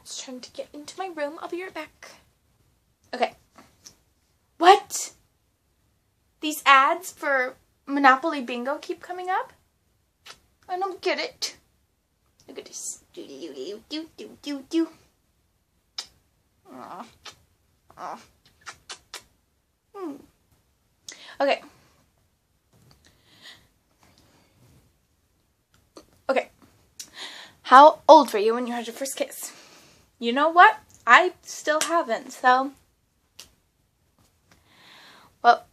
Just trying to get into my room. I'll be right back. Okay. What? These ads for Monopoly Bingo keep coming up? I don't get it. Look at this. Do do do do do do do. Aww. Aww. Okay. Okay. How old were you when you had your first kiss? You know what? I still haven't, so. Well,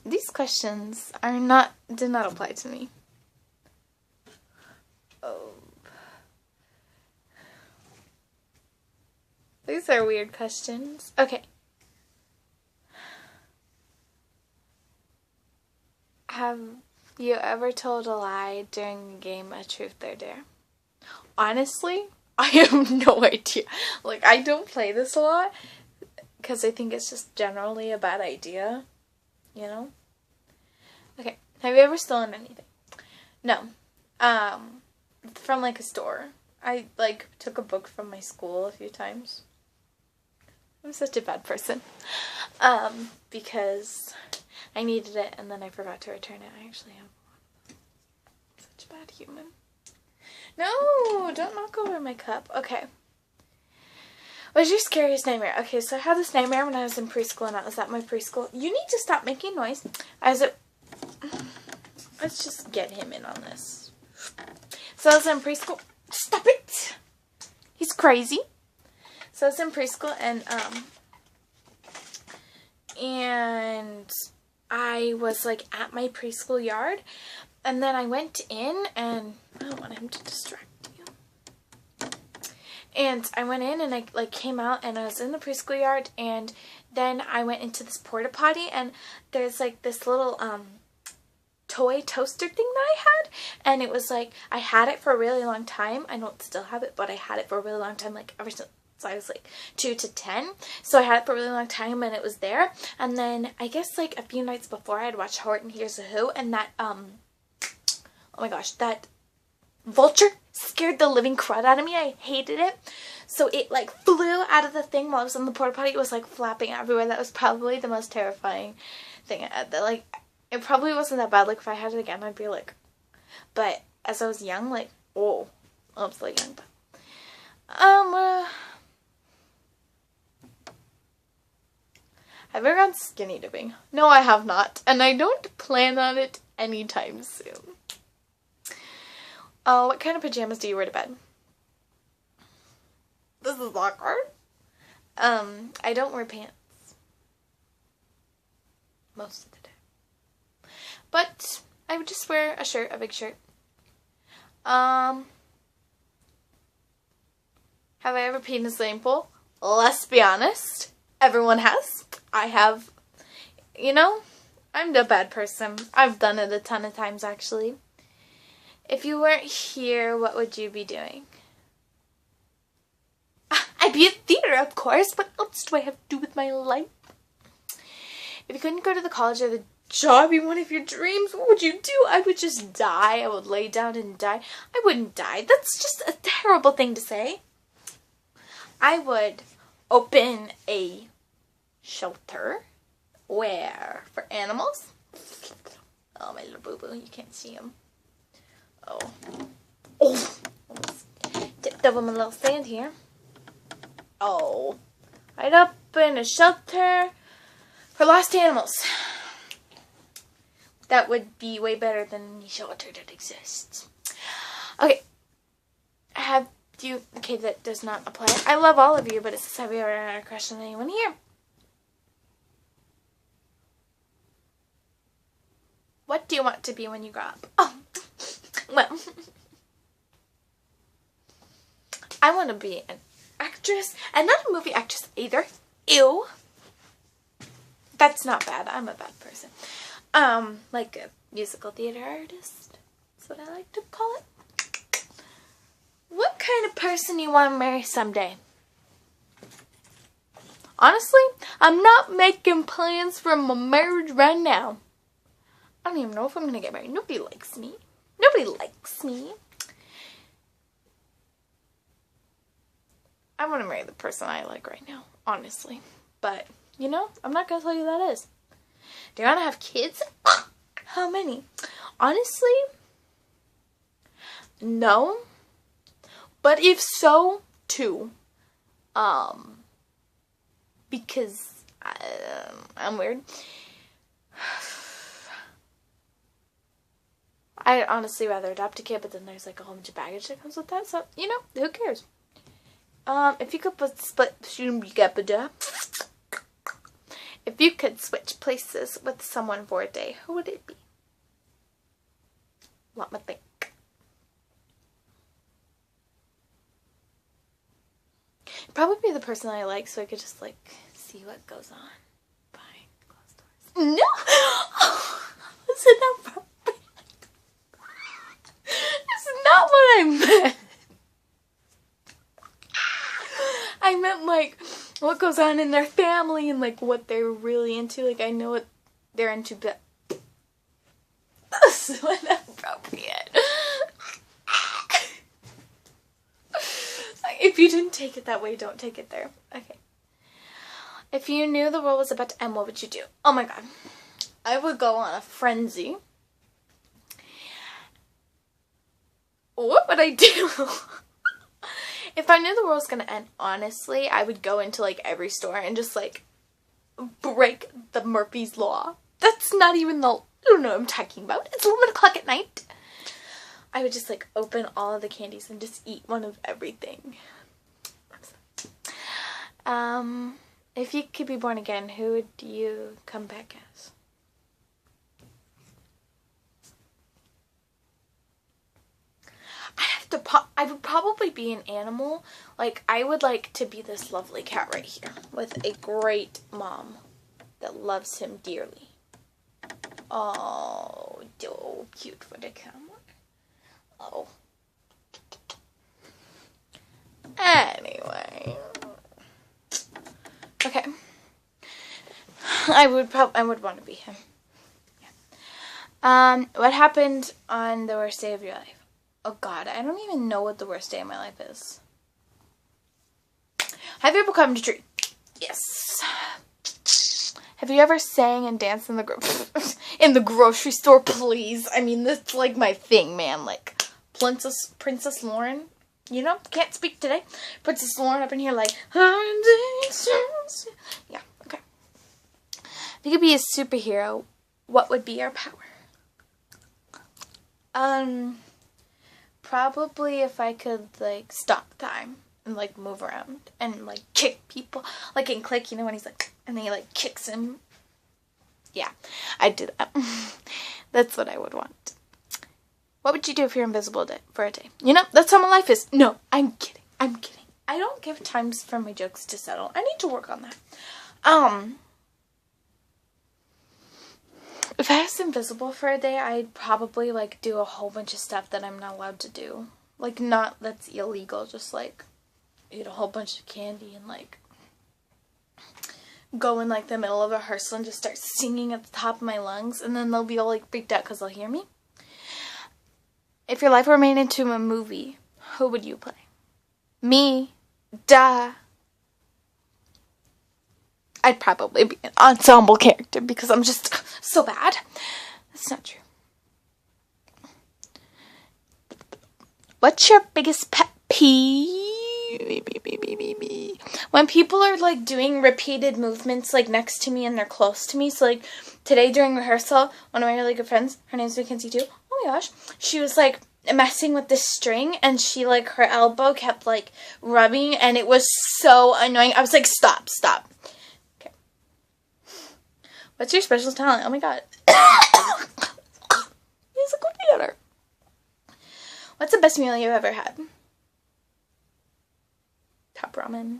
these questions did not apply to me. Oh. These are weird questions. Okay. Have you ever told a lie during a game of Truth or Dare? Honestly, I have no idea. Like, I don't play this a lot because I think it's just generally a bad idea, you know? Okay. Have you ever stolen anything? No. From like a store. I like took a book from my school a few times. I'm such a bad person. Because I needed it and then I forgot to return it. I actually have one. Such a bad human. No, don't knock over my cup. Okay. What was your scariest nightmare? Okay, so I had this nightmare when I was in preschool and I was at my preschool. You need to stop making noise. Let's just get him in on this. So I was in preschool. Stop it! He's crazy. So I was in preschool and I was like at my preschool yard and then I went in and I don't want him to distract you. And I went in and I like came out and I was in the preschool yard and then I went into this porta potty and there's like this little toy toaster thing that I had and it was like I had it for a really long time. I don't still have it, but I had it for a really long time, like ever since I was like 2 to 10. So I had it for a really long time and it was there. And then I guess like a few nights before I had watched Horton Hears a Who and that oh my gosh, that vulture scared the living crud out of me. I hated it. So it like flew out of the thing while I was in the porta potty. It was like flapping everywhere. That was probably the most terrifying thing. Like it probably wasn't that bad. Like if I had it again I'd be like, but as I was young, like, oh, I was like young, but have I ever gone skinny dipping? No, I have not. And I don't plan on it anytime soon. What kind of pajamas do you wear to bed? This is awkward. I don't wear pants. Most of the time. But I would just wear a shirt, a big shirt. Have I ever peed in a swimming pool? Let's be honest. Everyone has. I have. You know, I'm a bad person. I've done it a ton of times, actually. If you weren't here, what would you be doing? I'd be at theater, of course. What else do I have to do with my life? If you couldn't go to the college or the job in one of your dreams, what would you do? I would just die. I would lay down and die. I wouldn't die. That's just a terrible thing to say. I would open a shelter for animals. Oh, my little boo-boo. You can't see him. Oh. Tipped over my little stand here. Oh. I'd open a shelter for lost animals. That would be way better than any shelter that exists. Okay. Okay, that does not apply. I love all of you, but it says, have you ever had a crush on anyone here? What do you want to be when you grow up? Oh, well, I want to be an actress, and not a movie actress either. Ew. That's not bad. I'm a bad person. Like a musical theater artist. That's what I like to call it. What kind of person you want to marry someday? Honestly, I'm not making plans for my marriage right now. I don't even know if I'm going to get married. Nobody likes me. Nobody likes me. I want to marry the person I like right now, honestly. But, you know, I'm not going to tell you who that is. Do you want to have kids? How many? Honestly, no. But if so, 2. Because I'm weird. I'd honestly rather adopt a kid, but then there's like a whole bunch of baggage that comes with that. So, you know, who cares? If you could if you could switch places with someone for a day, who would it be? Let me think. Probably the person I like, so I could just like see what goes on behind closed doors. No, isn't that perfect? That's not what I meant. I meant like what goes on in their family and like what they're really into. Like I know what they're into, but that's inappropriate. If you didn't take it that way, don't take it there. Okay. If you knew the world was about to end, what would you do? Oh my god. I would go on a frenzy. What would I do? If I knew the world was going to end, honestly, I would go into like every store and just like break the Murphy's Law. That's not even the, I don't know what I'm talking about. It's 11 o'clock at night. I would just like open all of the candies and just eat one of everything. If you could be born again, who would you come back as? I would probably be an animal. Like, I would like to be this lovely cat right here with a great mom that loves him dearly. Oh, so cute for the camera. Oh. Anyway. Okay. I would want to be him. Yeah. What happened on the worst day of your life? Oh god, I don't even know what the worst day of my life is. Have you ever climbed a tree? Yes. Have you ever sang and danced in the grocery store? Please. I mean, that's like my thing, man. Like Princess Lauren. You know, can't speak today. Princess Lauren up in here like, yeah, okay. If you could be a superhero, what would be your power? Probably if I could, like, stop time and, like, move around and, like, kick people. Like in Click, you know, when he's like, and then he, like, kicks him. Yeah, I'd do that. That's what I would want. What would you do if you're invisible for a day? You know, that's how my life is. No, I'm kidding. I'm kidding. I don't give time for my jokes to settle. I need to work on that. If I was invisible for a day, I'd probably, like, do a whole bunch of stuff that I'm not allowed to do. Like, not that's illegal. Just, like, eat a whole bunch of candy and, like, go in, like, the middle of a rehearsal and just start singing at the top of my lungs. And then they'll be all, like, freaked out because they'll hear me. If your life were made into a movie, who would you play? Me. Duh. I'd probably be an ensemble character because I'm just so bad. That's not true. What's your biggest pet peeve? When people are, like, doing repeated movements, like, next to me and they're close to me. So, like, today during rehearsal, one of my really good friends, her name's Mackenzie too. Oh my gosh. She was, like, messing with this string and she, like, her elbow kept, like, rubbing and it was so annoying. I was like, stop. Okay. What's your special talent? Oh my god. Musical theater. What's the best meal you've ever had? Top ramen.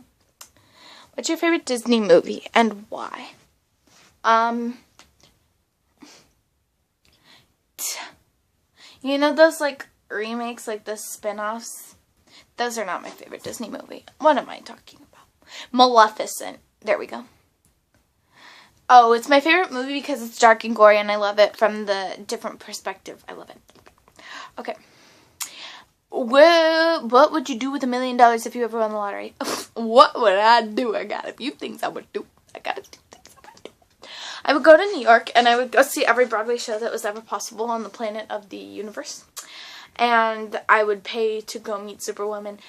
What's your favorite Disney movie and why? You know those, like, remakes, like the spin-offs? Those are not my favorite Disney movie. What am I talking about? Maleficent. There we go. Oh, it's my favorite movie because it's dark and gory and I love it from the different perspective. I love it. Okay. Well, what would you do with $1 million if you ever won the lottery? What would I do? I got a few things I would do. I would go to New York and I would go see every Broadway show that was ever possible on the planet of the universe. And I would pay to go meet Superwoman.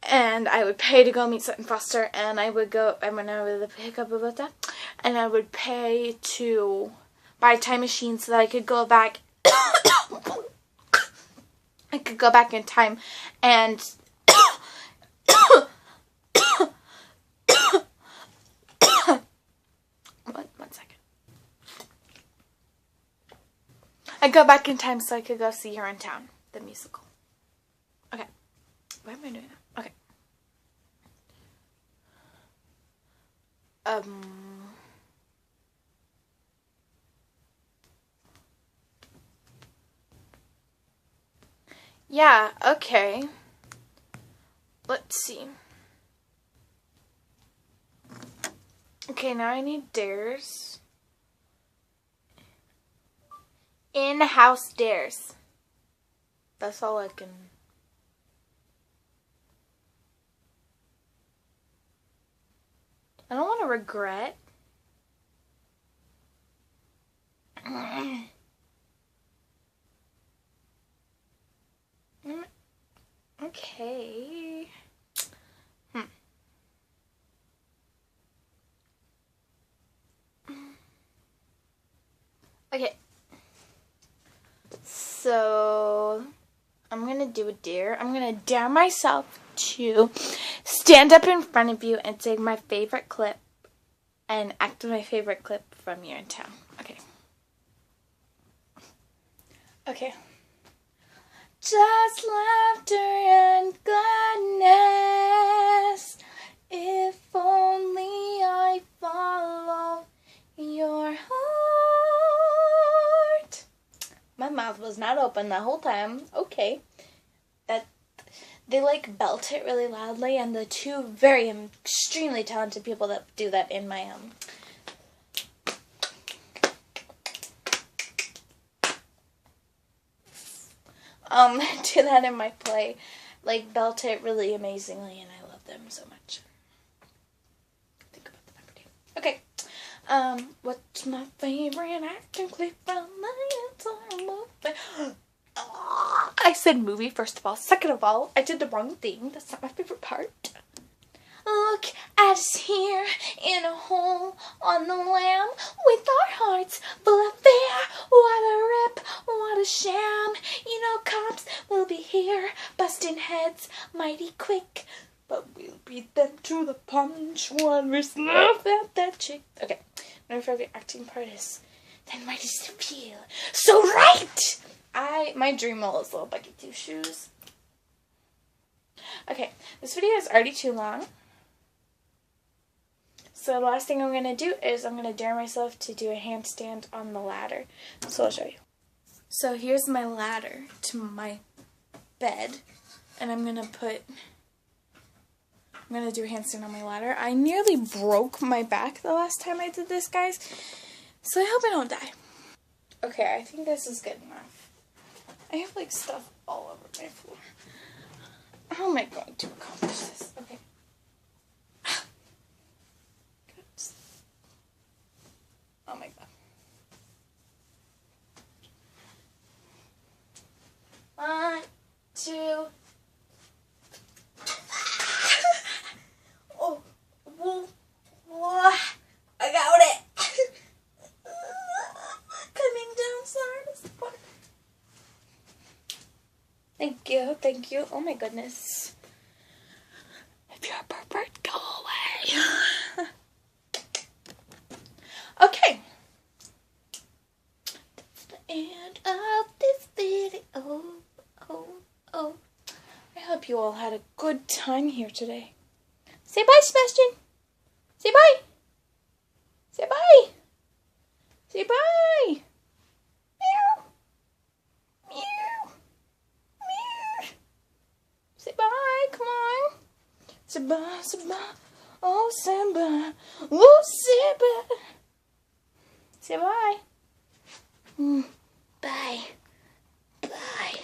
And I would pay to go meet Sutton Foster. And I would go, and when I would pick up about that. And I would pay to buy a time machine so that I could go back. I could go back in time and one second. I'd go back in time so I could go see her in town, the musical. Okay. Why am I doing that? Okay. Yeah, okay. Let's see. Okay, now I need dares. In-house dares. That's all I can... I don't want to regret. Okay. Okay. So, I'm going to do a dare. I'm going to dare myself to stand up in front of you and say my favorite clip and act my favorite clip from your town. Okay. Okay. Just laughter and gladness, if only I follow your heart. My mouth was not open the whole time. Okay. They like belt it really loudly, and the two very extremely talented people that do that in my do that in my play, like belt it really amazingly, and I love them so much. Think about the number 2. Okay. What's my favorite acting clip from the entire movie? I said movie, first of all. Second of all, I did the wrong thing. That's not my favorite part. Look at us here in a hole on the lamb with our hearts full of fear. What a rip, what a sham. You know cops will be here busting heads mighty quick. But we'll beat them to the punch when we slap at that chick. Okay, my favorite acting part is then why does it feel so right? My dream role is Little Bucky Two Shoes. Okay, this video is already too long. So the last thing I'm going to do is I'm going to dare myself to do a handstand on the ladder. So I'll show you. So here's my ladder to my bed. And I'm going to do a handstand on my ladder. I nearly broke my back the last time I did this, guys. So I hope I don't die. Okay, I think this is good enough. I have like stuff all over my floor. How am I going to accomplish this? Okay. Oh my god. 1, 2. Oh, whoa. I got it. Coming down, sorry. Thank you. Oh my goodness. If you're a pervert, go away. Okay. That's the end of this video. Oh. I hope you all had a good time here today. Say bye, Sebastian. Say bye. Say bye. Say bye. Meow. Meow. Meow. Say bye. Come on. Say bye. Say bye. Oh, say bye. Oh, say bye. Say bye. Bye. Bye.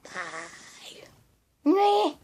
Bye. Meh.